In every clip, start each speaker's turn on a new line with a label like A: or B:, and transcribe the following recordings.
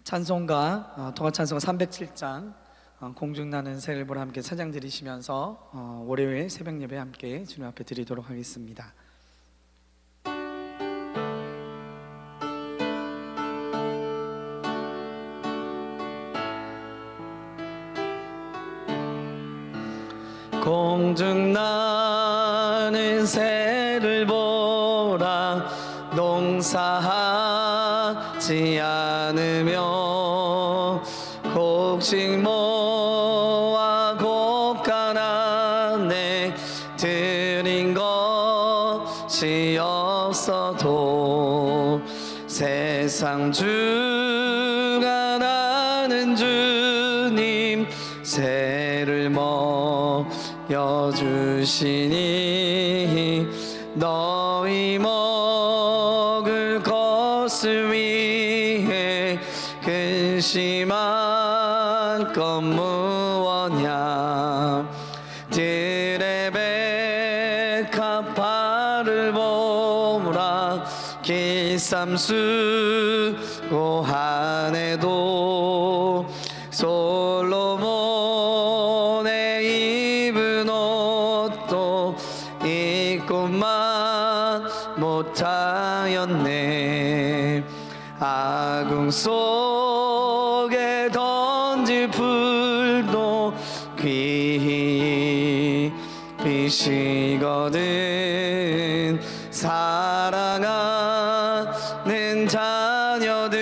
A: 찬송가 통합찬송가 307장 공중나는 새를 보라 함께 찬양 드리시면서 월요일 새벽 예배 함께 주님 앞에 드리도록 하겠습니다. 공중나는 새를 보라 농사하지 않으며 곡식 모아 곡간 안에 들인 것이 없어도 세상 주가 나는 주님 새를 먹여주시니 너희 먹을 것을 위해 근심한 건 무엇냐 들의 백합화를 보라 길쌈 수고하네도 솔로몬의 입은 옷도 입고만 못하였네 아궁 속에 던질 풀도 귀히 비시거든 사랑하는 자녀들은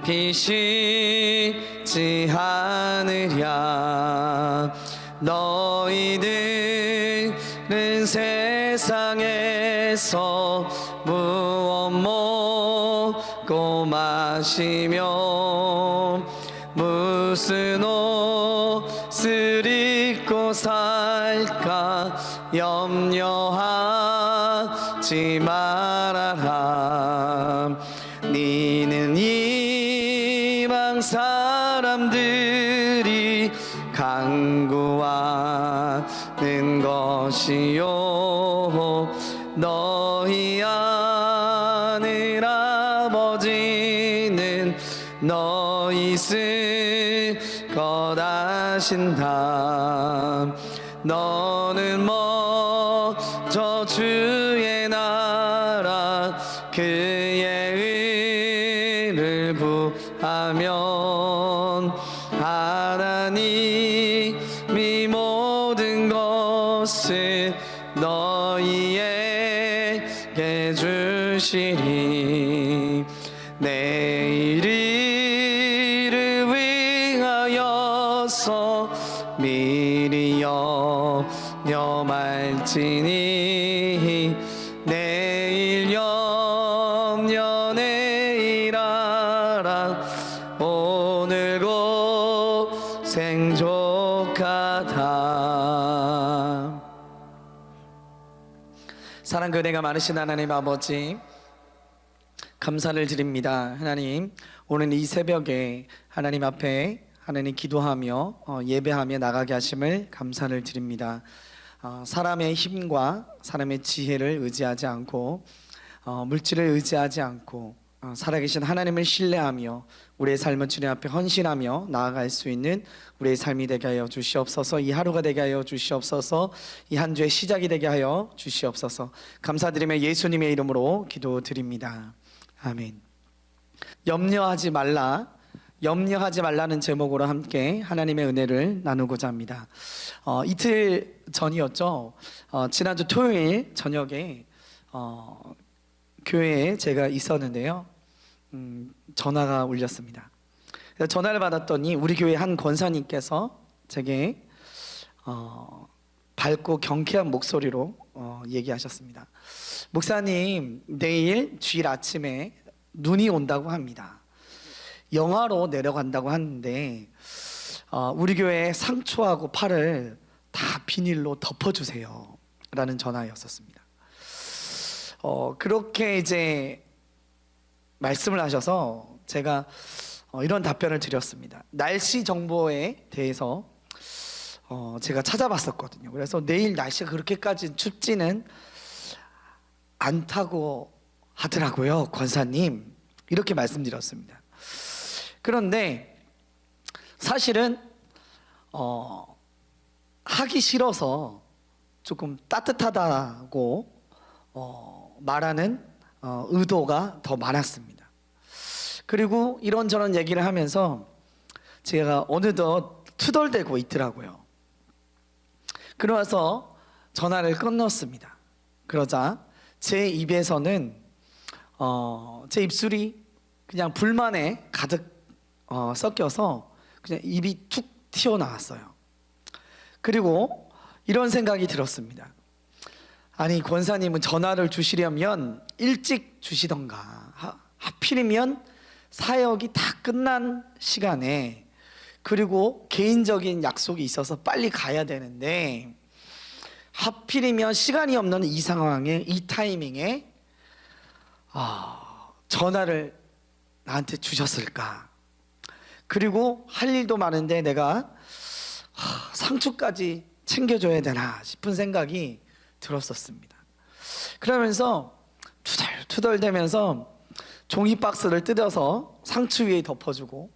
A: 비시지 않으랴 너희들은 세상에서 무엇 먹고 마시며 무슨 옷을 입고 살까 염려하지 말아라 니는 이방 사람들이 간구하는 것이요 너희 하늘 아버지는 너희 쓸 것 아신다 너는 먼저 주의 나라 그의 의를 구하면 하나님이 모든 것을 너희에게 주시리 내일 일을 위하여서 미리 염려말지니 내일 염려 내일 알아 오늘 고생 족하다. 사랑과 은혜가 많으신 하나님 아버지 감사를 드립니다. 하나님 오늘 이 새벽에 하나님 앞에 하나님 기도하며 예배하며 나가게 하심을 감사를 드립니다. 사람의 힘과 사람의 지혜를 의지하지 않고 물질을 의지하지 않고 살아계신 하나님을 신뢰하며 우리의 삶을 주님 앞에 헌신하며 나아갈 수 있는 우리의 삶이 되게 하여 주시옵소서. 이 하루가 되게 하여 주시옵소서. 이 한 주의 시작이 되게 하여 주시옵소서. 감사드리며 예수님의 이름으로 기도드립니다. 아멘. 염려하지 말라는 제목으로 함께 하나님의 은혜를 나누고자 합니다. 이틀 전이었죠. 지난주 토요일 저녁에 교회에 제가 있었는데요. 전화가 울렸습니다. 전화를 받았더니 우리 교회 한 권사님께서 제게 밝고 경쾌한 목소리로 얘기하셨습니다. 목사님, 내일 주일 아침에 눈이 온다고 합니다. 영하로 내려간다고 하는데 우리 교회 상초하고 팔을 다 비닐로 덮어주세요 라는 전화였었습니다. 그렇게 이제 말씀을 하셔서 제가 이런 답변을 드렸습니다. 날씨 정보에 대해서 제가 찾아봤었거든요. 그래서 내일 날씨가 그렇게까지 춥지는 않다고 하더라고요, 권사님. 이렇게 말씀드렸습니다. 그런데 사실은 하기 싫어서 조금 따뜻하다고 말하는 의도가 더 많았습니다. 그리고 이런저런 얘기를 하면서 제가 어느덧 투덜대고 있더라고요. 그러면서 전화를 끊었습니다. 그러자 제 입에서는 제 입술이 그냥 불만에 가득 섞여서 그냥 입이 툭 튀어나왔어요. 그리고 이런 생각이 들었습니다. 아니, 권사님은 전화를 주시려면 일찍 주시던가, 하필이면 사역이 다 끝난 시간에, 그리고 개인적인 약속이 있어서 빨리 가야 되는데 하필이면 시간이 없는 이 상황에, 이 타이밍에 전화를 나한테 주셨을까? 그리고 할 일도 많은데 내가 상추까지 챙겨줘야 되나 싶은 생각이 들었었습니다. 그러면서 투덜투덜대면서 종이 박스를 뜯어서 상추 위에 덮어주고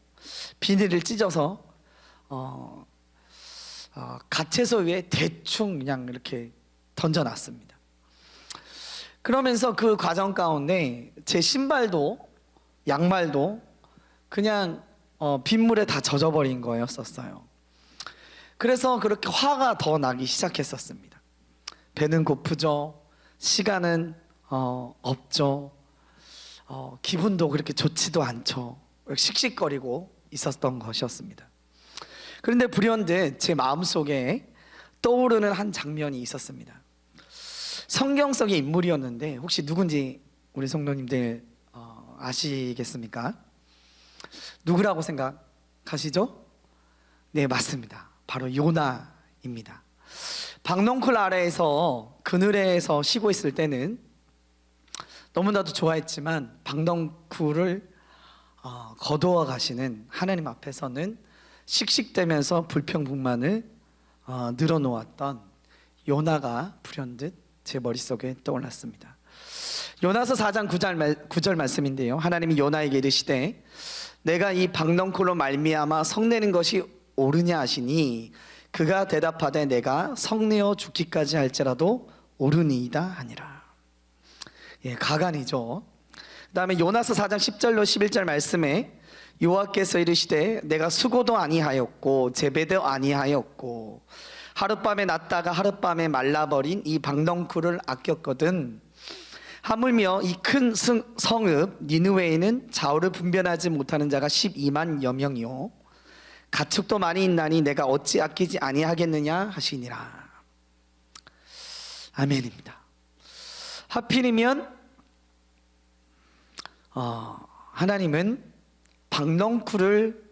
A: 비닐을 찢어서 가채소 위에 대충 그냥 이렇게 던져놨습니다. 그러면서 그 과정 가운데 제 신발도 양말도 그냥 빗물에 다 젖어버린 거였었어요. 그래서 그렇게 화가 더 나기 시작했었습니다. 배는 고프죠. 시간은 없죠. 기분도 그렇게 좋지도 않죠. 씩씩거리고 있었던 것이었습니다. 그런데 불현듯 제 마음속에 떠오르는 한 장면이 있었습니다. 성경 속의 인물이었는데 혹시 누군지 우리 성도님들 아시겠습니까? 누구라고 생각하시죠? 네, 맞습니다. 바로 요나입니다. 박넝쿨 아래에서 그늘에서 쉬고 있을 때는 너무나도 좋아했지만 박넝쿨을 거두어 가시는 하나님 앞에서는 씩씩대면서 불평불만을 늘어놓았던 요나가 불현듯 제 머릿속에 떠올랐습니다. 요나서 4장 9절 말씀인데요, 하나님이 요나에게 이르시되 내가 이 박넝쿨로 말미암아 성내는 것이 옳으냐 하시니 그가 대답하되 내가 성내어 죽기까지 할지라도 옳으니이다 하니라. 예, 가관이죠. 그 다음에 요나서 4장 10절로 11절 말씀에 여호와께서 이르시되 내가 수고도 아니하였고 재배도 아니하였고 하룻밤에 났다가 하룻밤에 말라버린 이 박넝쿨을 아꼈거든. 하물며 이 큰 성읍 니느웨에는 좌우를 분별하지 못하는 자가 12만여 명이요 가축도 많이 있나니 내가 어찌 아끼지 아니하겠느냐 하시니라. 아멘입니다. 하필이면 하나님은 박넝쿨을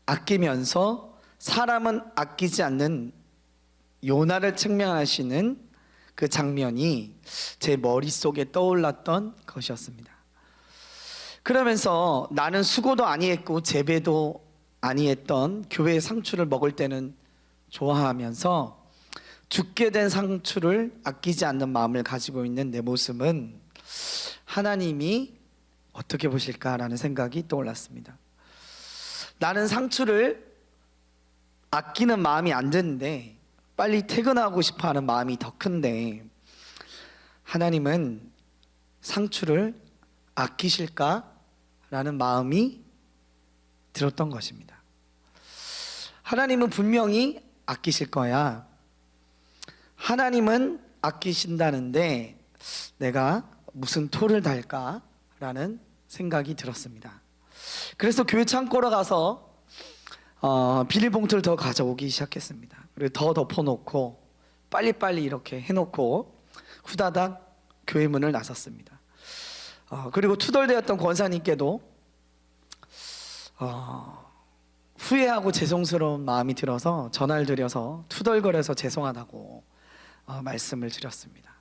A: 아끼면서 사람은 아끼지 않는 요나를 책망하시는 그 장면이 제 머릿속에 떠올랐던 것이었습니다. 그러면서 나는 수고도 아니했고 재배도 아니했던 교회의 상추를 먹을 때는 좋아하면서 죽게 된 상추를 아끼지 않는 마음을 가지고 있는 내 모습은 하나님이 어떻게 보실까라는 생각이 떠올랐습니다. 나는 상추를 아끼는 마음이 안 드는데 빨리 퇴근하고 싶어하는 마음이 더 큰데 하나님은 상추를 아끼실까라는 마음이 들었던 것입니다. 하나님은 분명히 아끼실 거야. 하나님은 아끼신다는데 내가 무슨 토를 달까라는 생각이 들었습니다. 그래서 교회 창고로 가서 비닐봉투를 더 가져오기 시작했습니다. 그리고 더 덮어놓고 빨리빨리 이렇게 해놓고 후다닥 교회 문을 나섰습니다. 그리고 투덜대었던 권사님께도 후회하고 죄송스러운 마음이 들어서 전화를 드려서 투덜거려서 죄송하다고 말씀을 드렸습니다.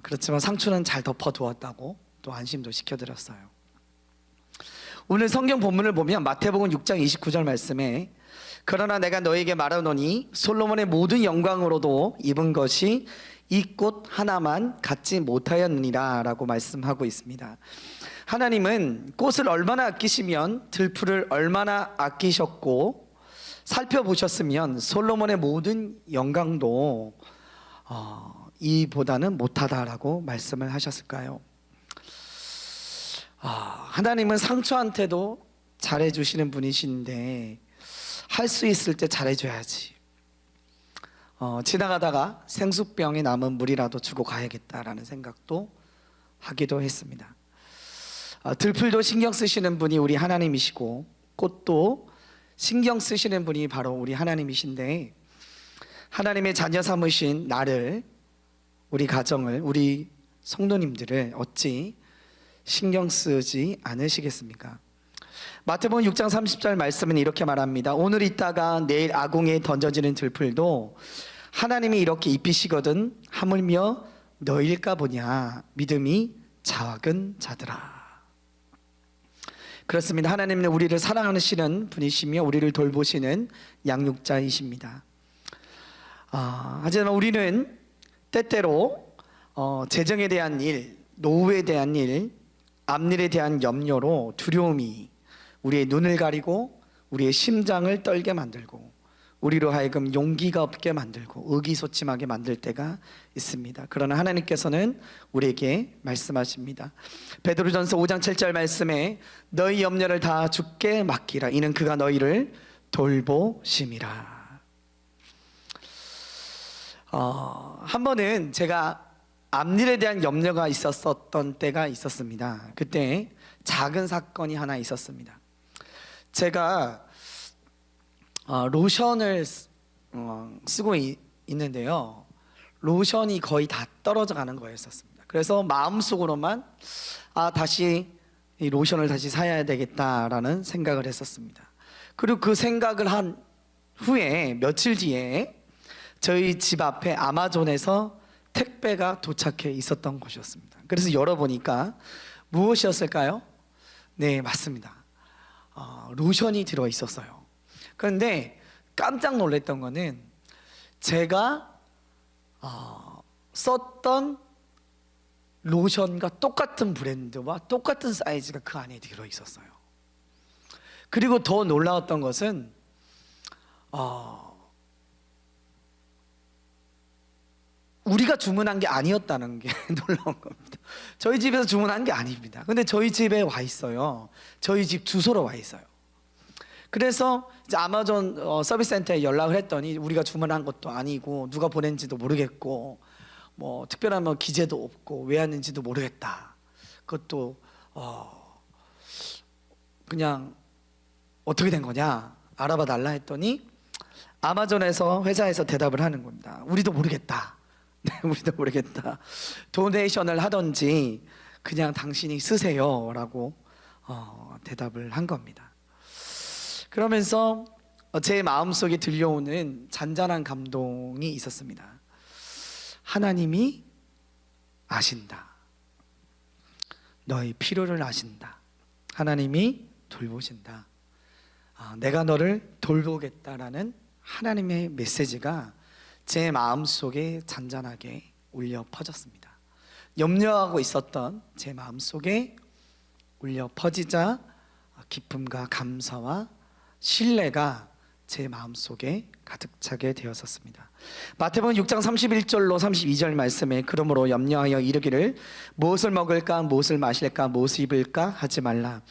A: 그렇지만 상추는 잘 덮어두었다고 또 안심도 시켜드렸어요. 오늘 성경 본문을 보면 마태복음 6장 29절 말씀에 그러나 내가 너에게 말하노니 솔로몬의 모든 영광으로도 입은 것이 이 꽃 하나만 갖지 못하였느니라 라고 말씀하고 있습니다. 하나님은 꽃을 얼마나 아끼시면 들풀을 얼마나 아끼셨고 살펴보셨으면 솔로몬의 모든 영광도 이보다는 못하다라고 말씀을 하셨을까요? 하나님은 상처한테도 잘해주시는 분이신데 할 수 있을 때 잘해줘야지. 지나가다가 생수병에 남은 물이라도 주고 가야겠다라는 생각도 하기도 했습니다. 들풀도 신경 쓰시는 분이 우리 하나님이시고 꽃도 신경 쓰시는 분이 바로 우리 하나님이신데 하나님의 자녀 삼으신 나를, 우리 가정을, 우리 성도님들을 어찌 신경 쓰지 않으시겠습니까? 마태복음 6장 30절 말씀은 이렇게 말합니다. 오늘 있다가 내일 아궁이에 던져지는 들풀도 하나님이 이렇게 입히시거든 하물며 너일까 보냐 믿음이 작은 자들아. 그렇습니다. 하나님은 우리를 사랑하시는 분이시며 우리를 돌보시는 양육자이십니다. 하지만 우리는 때때로 재정에 대한 일, 노후에 대한 일, 앞일에 대한 염려로 두려움이 우리의 눈을 가리고 우리의 심장을 떨게 만들고 우리로 하여금 용기가 없게 만들고 의기소침하게 만들 때가 있습니다. 그러나 하나님께서는 우리에게 말씀하십니다. 베드로전서 5장 7절 말씀에 너희 염려를 다 주께 맡기라 이는 그가 너희를 돌보심이라. 한 번은 제가 앞일에 대한 염려가 있었던 때가 있었습니다. 그때 작은 사건이 하나 있었습니다. 제가 로션을 쓰고 있는데요, 로션이 거의 다 떨어져 가는 거였었습니다. 그래서 마음속으로만 다시 이 로션을 다시 사야 되겠다라는 생각을 했었습니다. 그리고 그 생각을 한 후에 며칠 뒤에 저희 집 앞에 아마존에서 택배가 도착해 있었던 것이었습니다. 그래서 열어보니까 무엇이었을까요? 네, 맞습니다. 로션이 들어 있었어요. 그런데 깜짝 놀랐던 거는 제가 썼던 로션과 똑같은 브랜드와 똑같은 사이즈가 그 안에 들어 있었어요. 그리고 더 놀라웠던 것은 우리가 주문한 게 아니었다는 게 놀라운 겁니다. 저희 집에서 주문한 게 아닙니다. 근데 저희 집에 와 있어요. 저희 집 주소로 와 있어요. 그래서 이제 아마존 서비스 센터에 연락을 했더니 우리가 주문한 것도 아니고 누가 보낸지도 모르겠고 뭐 특별한 뭐 기재도 없고 왜 왔는지도 모르겠다. 그것도 그냥 어떻게 된 거냐 알아봐 달라 했더니 아마존에서 회사에서 대답을 하는 겁니다. 우리도 모르겠다. 네, 우리도 모르겠다. 도네이션을 하든지 그냥 당신이 쓰세요라고 대답을 한 겁니다. 그러면서 제 마음속에 들려오는 잔잔한 감동이 있었습니다. 하나님이 아신다. 너의 필요를 아신다. 하나님이 돌보신다. 내가 너를 돌보겠다라는 하나님의 메시지가 제 마음속에 잔잔하게 울려 퍼졌습니다. 염려하고 있었던 제 마음속에 울려 퍼지자 기쁨과 감사와 신뢰가 제 마음속에 가득 차게 되었었습니다. 마태복음 6장 31절로 32절 말씀에 그러므로 염려하여 이르기를 무엇을 먹을까 무엇을 마실까 무엇을 입을까 하지 말라.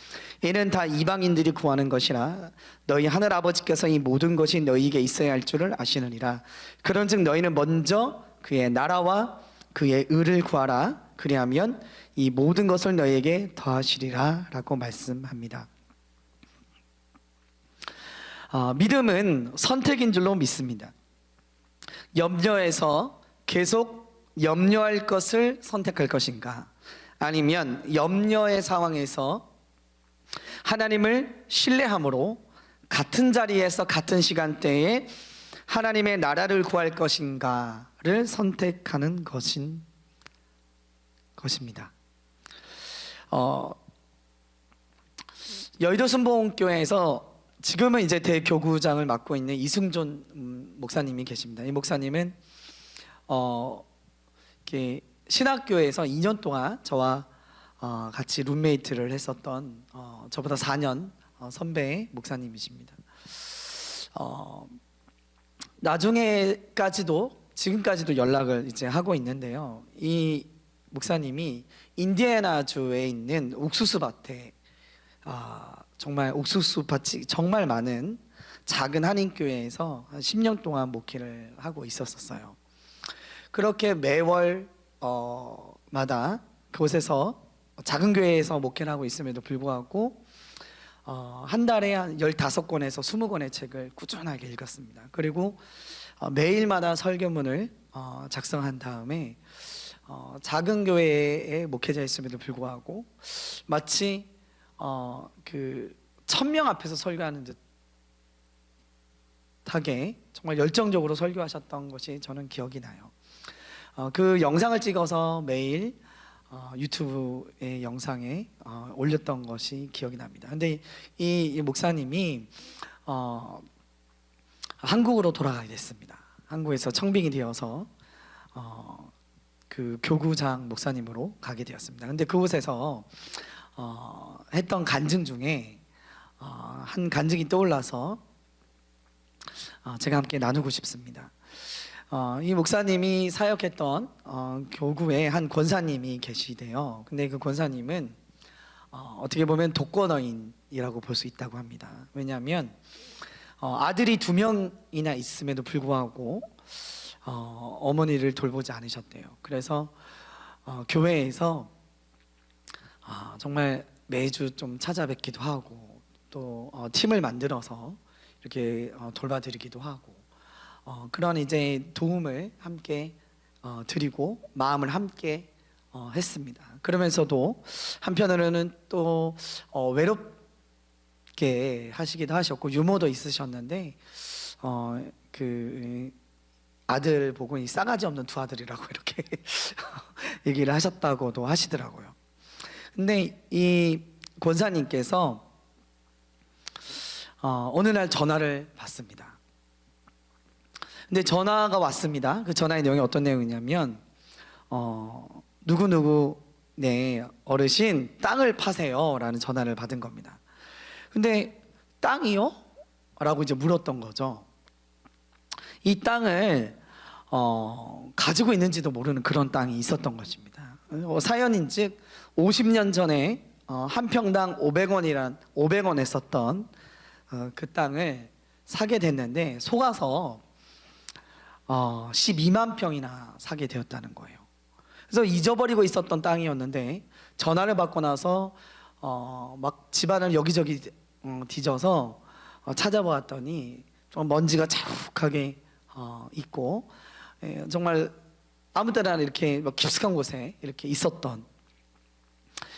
A: 이는 다 이방인들이 구하는 것이라 너희 하늘 아버지께서 이 모든 것이 너희에게 있어야 할 줄을 아시느니라. 그런즉 너희는 먼저 그의 나라와 그의 의를 구하라. 그리하면 이 모든 것을 너희에게 더하시리라 라고 말씀합니다. 믿음은 선택인 줄로 믿습니다. 염려에서 계속 염려할 것을 선택할 것인가, 아니면 염려의 상황에서 하나님을 신뢰함으로 같은 자리에서 같은 시간대에 하나님의 나라를 구할 것인가를 선택하는 것입니다. 여의도 순복음교회에서 지금은 이제 대교구장을 맡고 있는 이승존 목사님이 계십니다. 이 목사님은 이렇게 신학교에서 2년 동안 저와 같이 룸메이트를 했었던 저보다 4년 선배의 목사님이십니다. 나중에까지도 지금까지도 연락을 이제 하고 있는데요. 이 목사님이 인디애나주에 있는 옥수수 밭에 정말 옥수수 밭이 정말 많은 작은 한인교회에서 한 10년 동안 목회를 하고 있었어요. 그렇게 매월 마다 그곳에서 작은 교회에서 목회를 하고 있음에도 불구하고 한 달에 한 15권에서 20권의 책을 꾸준하게 읽었습니다. 그리고 매일마다 설교문을 작성한 다음에 작은 교회의 목회자였음에도 불구하고 마치 그 1000명 앞에서 설교하는 듯하게 정말 열정적으로 설교하셨던 것이 저는 기억이 나요. 그 영상을 찍어서 매일 유튜브의 영상에 올렸던 것이 기억이 납니다. 근데 이 목사님이 한국으로 돌아가게 됐습니다. 한국에서 청빙이 되어서 그 교구장 목사님으로 가게 되었습니다. 근데 그곳에서 했던 간증 중에 한 간증이 떠올라서 제가 함께 나누고 싶습니다. 이 목사님이 사역했던 교구에 한 권사님이 계시대요. 근데 그 권사님은 어떻게 보면 독거노인이라고 볼 수 있다고 합니다. 왜냐하면 아들이 2명이나 있음에도 불구하고 어머니를 돌보지 않으셨대요. 그래서 교회에서 정말 매주 좀 찾아뵙기도 하고 또 팀을 만들어서 이렇게 돌봐드리기도 하고 그런 이제 도움을 함께 드리고 마음을 함께 했습니다. 그러면서도 한편으로는 또 외롭게 하시기도 하셨고 유머도 있으셨는데 그 아들 보고 이 싸가지 없는 두 아들이라고 이렇게 얘기를 하셨다고도 하시더라고요. 근데 이 권사님께서 어느 날 전화를 받습니다. 근데 전화가 왔습니다. 그 전화의 내용이 어떤 내용이냐면 누구누구 네 어르신 땅을 파세요 라는 전화를 받은 겁니다. 근데 땅이요? 라고 이제 물었던 거죠. 이 땅을 가지고 있는지도 모르는 그런 땅이 있었던 것입니다. 사연인즉 50년 전에 한 평당 500원 했었던 그 땅을 사게 됐는데 속아서 12만 평이나 사게 되었다는 거예요. 그래서 잊어버리고 있었던 땅이었는데 전화를 받고 나서 막 집안을 여기저기 뒤져서 찾아보았더니 좀 먼지가 자욱하게 있고 정말 아무 때나 이렇게 깊숙한 곳에 이렇게 있었던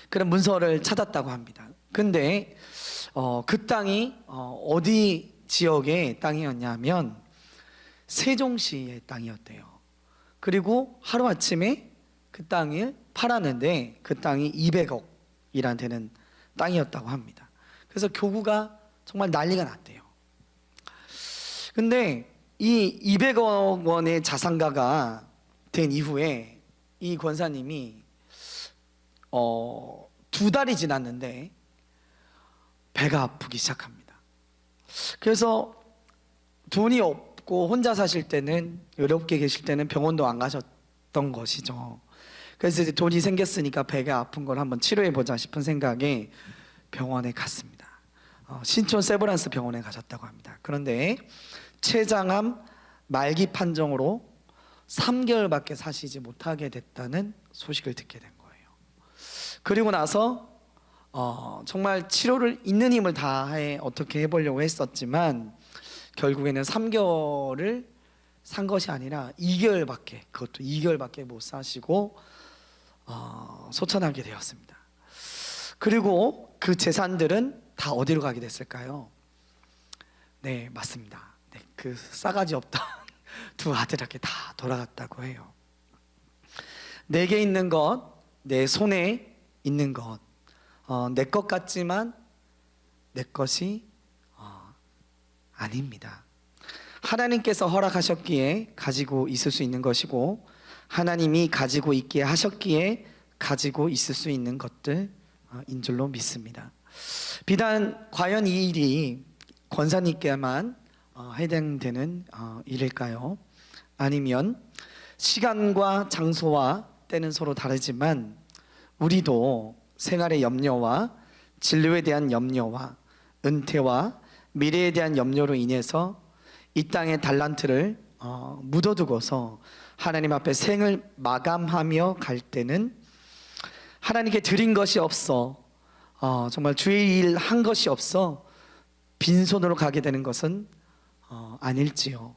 A: 그런 문서를 찾았다고 합니다. 근데 그 땅이 어디 지역의 땅이었냐면 세종시의 땅이었대요. 그리고 하루아침에 그 땅을 팔았는데 그 땅이 200억이란 되는 땅이었다고 합니다. 그래서 교구가 정말 난리가 났대요. 근데 이 200억 원의 자산가가 된 이후에 이 권사님이 2달이 지났는데 배가 아프기 시작합니다. 그래서 돈이 없고 혼자 사실 때는 외롭게 계실 때는 병원도 안 가셨던 것이죠. 그래서 이제 돈이 생겼으니까 배가 아픈 걸 한번 치료해 보자 싶은 생각에 병원에 갔습니다. 신촌 세브란스 병원에 가셨다고 합니다. 그런데 췌장암 말기 판정으로 3개월밖에 사시지 못하게 됐다는 소식을 듣게 된 거예요. 그리고 나서 정말 치료를 있는 힘을 다해 어떻게 해보려고 했었지만 결국에는 3개월을 산 것이 아니라 2개월밖에 그것도 2개월밖에 못 사시고 소천하게 되었습니다. 그리고 그 재산들은 다 어디로 가게 됐을까요? 네, 맞습니다. 네, 그 싸가지 없던 두 아들에게 다 돌아갔다고 해요. 내게 있는 것, 내 손에 있는 것, 내 것 같지만 내 것이 아닙니다. 하나님께서 허락하셨기에 가지고 있을 수 있는 것이고 하나님이 가지고 있게 하셨기에 가지고 있을 수 있는 것들인 줄로 믿습니다. 비단 과연 이 일이 권사님께만 해당되는 일일까요? 아니면 시간과 장소와 때는 서로 다르지만 우리도 생활의 염려와 진로에 대한 염려와 은퇴와 미래에 대한 염려로 인해서 이 땅의 달란트를 묻어두고서 하나님 앞에 생을 마감하며 갈 때는 하나님께 드린 것이 없어 정말 주의 일 한 것이 없어 빈손으로 가게 되는 것은 아닐지요.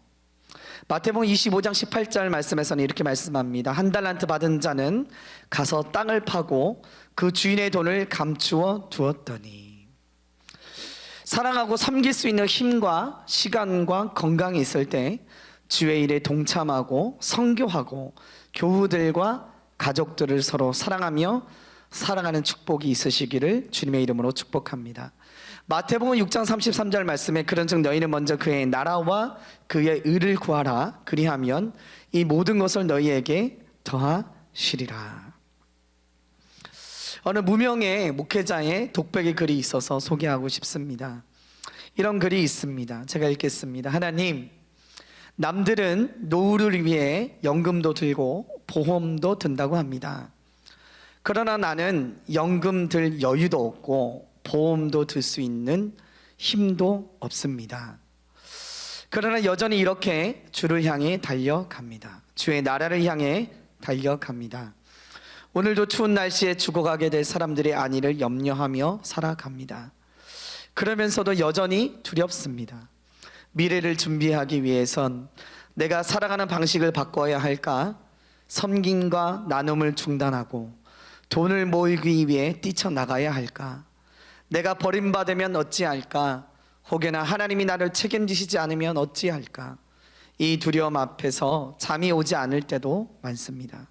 A: 마태복음 25장 18절 말씀에서는 이렇게 말씀합니다. 한 달란트 받은 자는 가서 땅을 파고 그 주인의 돈을 감추어 두었더니. 사랑하고 섬길 수 있는 힘과 시간과 건강이 있을 때 주의 일에 동참하고 선교하고 교우들과 가족들을 서로 사랑하며 살아가는 축복이 있으시기를 주님의 이름으로 축복합니다. 마태복음 6장 33절 말씀에 그런즉 너희는 먼저 그의 나라와 그의 의를 구하라. 그리하면 이 모든 것을 너희에게 더하시리라. 어느 무명의 목회자의 독백의 글이 있어서 소개하고 싶습니다. 이런 글이 있습니다. 제가 읽겠습니다. 하나님, 남들은 노후를 위해 연금도 들고 보험도 든다고 합니다. 그러나 나는 연금 들 여유도 없고 보험도 들 수 있는 힘도 없습니다. 그러나 여전히 이렇게 주를 향해 달려갑니다. 주의 나라를 향해 달려갑니다. 오늘도 추운 날씨에 죽어가게 될 사람들의 안위를 염려하며 살아갑니다. 그러면서도 여전히 두렵습니다. 미래를 준비하기 위해선 내가 살아가는 방식을 바꿔야 할까? 섬김과 나눔을 중단하고 돈을 모으기 위해 뛰쳐나가야 할까? 내가 버림받으면 어찌할까? 혹여나 하나님이 나를 책임지시지 않으면 어찌할까? 이 두려움 앞에서 잠이 오지 않을 때도 많습니다.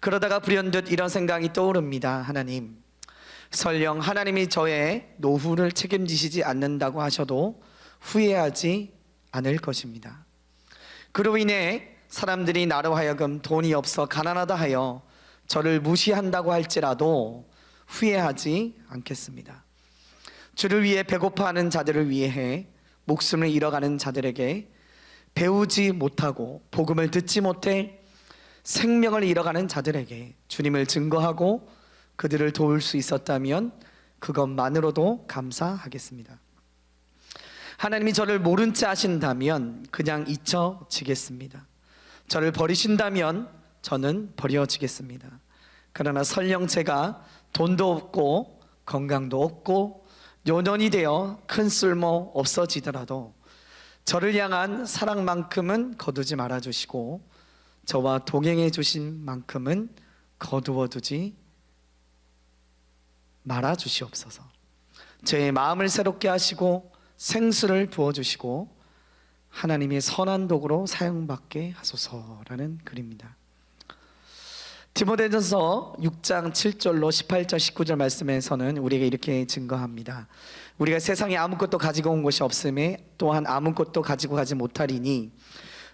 A: 그러다가 불현듯 이런 생각이 떠오릅니다. 하나님, 설령 하나님이 저의 노후를 책임지시지 않는다고 하셔도 후회하지 않을 것입니다. 그로 인해 사람들이 나로 하여금 돈이 없어 가난하다 하여 저를 무시한다고 할지라도 후회하지 않겠습니다. 주를 위해 배고파하는 자들을 위해 목숨을 잃어가는 자들에게 배우지 못하고 복음을 듣지 못해 생명을 잃어가는 자들에게 주님을 증거하고 그들을 도울 수 있었다면 그것만으로도 감사하겠습니다. 하나님이 저를 모른 채 하신다면 그냥 잊혀지겠습니다. 저를 버리신다면 저는 버려지겠습니다. 그러나 설령 제가 돈도 없고 건강도 없고 요년이 되어 큰 쓸모 없어지더라도 저를 향한 사랑만큼은 거두지 말아주시고 저와 동행해 주신 만큼은 거두어 두지 말아주시옵소서. 제 마음을 새롭게 하시고 생수를 부어주시고 하나님의 선한 도구로 사용받게 하소서라는 글입니다. 디모데전서 6장 7절로 18절 19절 말씀에서는 우리에게 이렇게 증거합니다. 우리가 세상에 아무것도 가지고 온 것이 없음에 또한 아무것도 가지고 가지 못하리니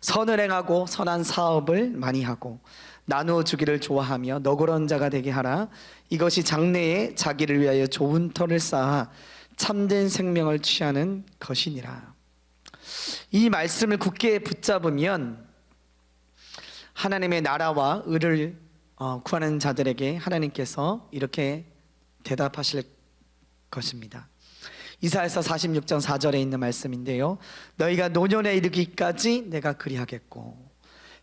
A: 선을 행하고 선한 사업을 많이 하고 나누어 주기를 좋아하며 너그러운 자가 되게 하라. 이것이 장래에 자기를 위하여 좋은 터를 쌓아 참된 생명을 취하는 것이니라. 이 말씀을 굳게 붙잡으면 하나님의 나라와 의를 구하는 자들에게 하나님께서 이렇게 대답하실 것입니다. 이사야서 46장 4절에 있는 말씀인데요, 너희가 노년에 이르기까지 내가 그리하겠고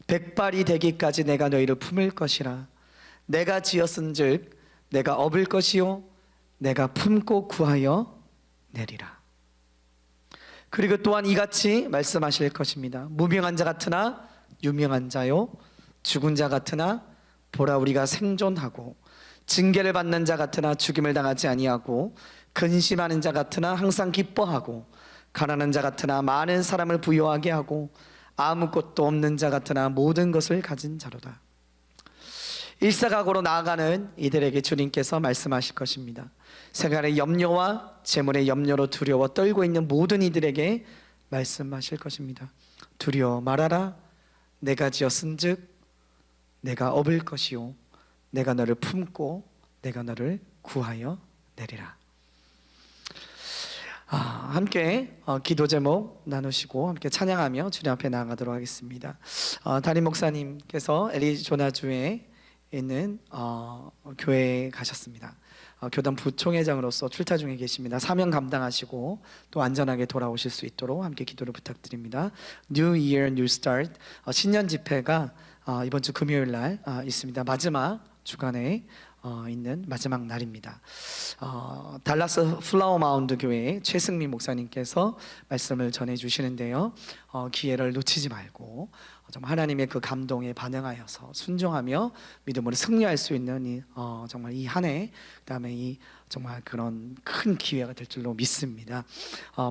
A: 백발이 되기까지 내가 너희를 품을 것이라. 내가 지었은즉 내가 업을 것이요 내가 품고 구하여 내리라. 그리고 또한 이같이 말씀하실 것입니다. 무명한 자 같으나 유명한 자요 죽은 자 같으나 보라 우리가 생존하고 징계를 받는 자 같으나 죽임을 당하지 아니하고 근심하는 자 같으나 항상 기뻐하고 가난한 자 같으나 많은 사람을 부유하게 하고 아무것도 없는 자 같으나 모든 것을 가진 자로다. 일사각오로 나아가는 이들에게 주님께서 말씀하실 것입니다. 생활의 염려와 재물의 염려로 두려워 떨고 있는 모든 이들에게 말씀하실 것입니다. 두려워 말아라. 내가 지었은즉 내가 업을 것이요 내가 너를 품고 내가 너를 구하여 내리라. 함께 기도 제목 나누시고 함께 찬양하며 주님 앞에 나아가도록 하겠습니다. 담임 목사님께서 애리조나주에 있는 교회에 가셨습니다. 교단 부총회장으로서 출타 중에 계십니다. 사명 감당하시고 또 안전하게 돌아오실 수 있도록 함께 기도를 부탁드립니다. New Year, New Start 신년 집회가 이번 주 금요일 날 있습니다. 마지막 주간에 있는 마지막 날입니다. 달라스 플라워 마운드 교회 최승민 목사님께서 말씀을 전해 주시는데요. 기회를 놓치지 말고 정말 하나님의 그 감동에 반응하여서 순종하며 믿음으로 승리할 수 있는 정말 이 한 해, 그다음에 이 정말 그런 큰 기회가 될 줄로 믿습니다.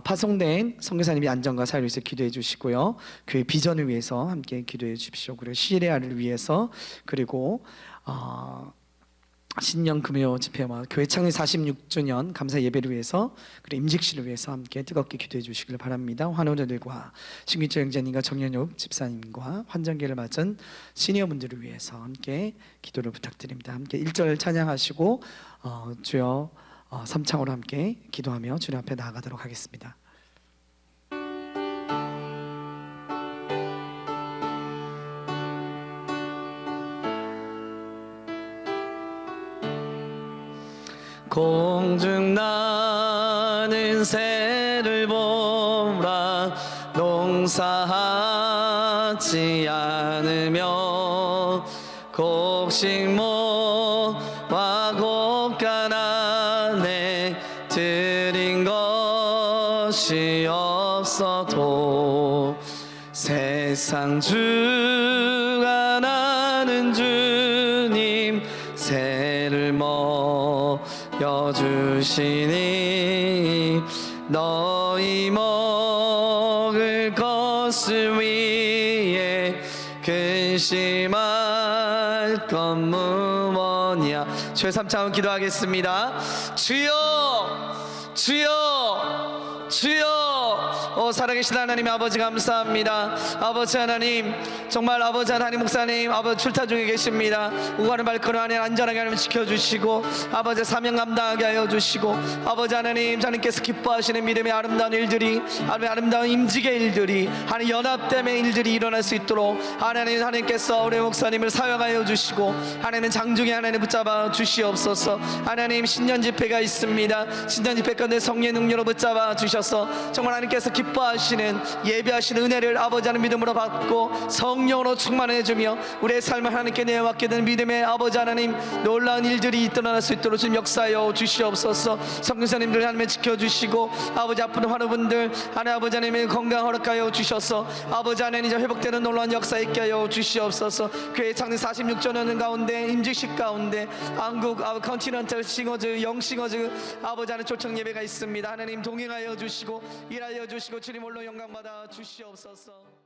A: 파송된 선교사님이 안전과 사회를 위해서 기도해 주시고요. 교회 비전을 위해서 함께 기도해 주십시오. 그리고 시리아를 위해서, 그리고 신년 금요 집회와 교회 창립 46주년 감사 예배를 위해서, 그리고 임직실을 위해서 함께 뜨겁게 기도해 주시길 바랍니다. 환우들과 신규철 형제님과 정연욱 집사님과 환정기를 맞은 시니어분들을 위해서 함께 기도를 부탁드립니다. 함께 1절 찬양하시고 주여 삼창으로 함께 기도하며 주님 앞에 나아가도록 하겠습니다. 공중 나는 새를 보라. 농사하지 않으며 곡식모와 곡간안에 들인 것이 없어도 세상 주가 나는 주님 새를 여주시니 너희 먹을 것을 위해 근심할 건 무엇이야. 주의 삼창을 기도하겠습니다. 주여 주여 주여. 살아계신 하나님 아버지 감사합니다. 아버지 하나님, 정말 아버지 하나님 목사님 아버지 출타 중에 계십니다. 오가는 발걸음 안에 안전하게 하나님 지켜주시고 아버지 사명 감당하게 하여 주시고, 아버지 하나님 하나님께서 기뻐하시는 믿음의 아름다운 일들이, 아름다운 임직의 일들이, 하나님 연합됨의 일들이 일어날 수 있도록 하나님께서 우리 목사님을 사용하여 주시고, 하나님 장중에 하나님 붙잡아 주시옵소서. 하나님 신년 집회가 있습니다. 신년 집회 가운데 성령의 능력으로 붙잡아 주셔서 정말 하나님께서 기뻐하시는 예배하시는 은혜를 아버지 하나님 믿음으로 받고 성령으로 충만해주며 우리의 삶을 하나님께 내어맡게 되는 믿음의 아버지 하나님 놀라운 일들이 일어날 수 있도록 좀 역사하여 주시옵소서. 선교사님들 하나님 지켜주시고 아버지 아픈 환우분들 하나님 아버지 하나님의 건강 허락하여 주셔서 아버지 하나님 이제 회복되는 놀라운 역사 있게 하여 주시옵소서. 교회 창립 46주년 가운데 임직식 가운데 한국 컨티넨탈 싱어즈 영싱어즈 아버지 하나님 초청 예배가 있습니다. 하나님 동행하여 주시고 일하여 주시고 주님 홀로 영광 받아 주시옵소서.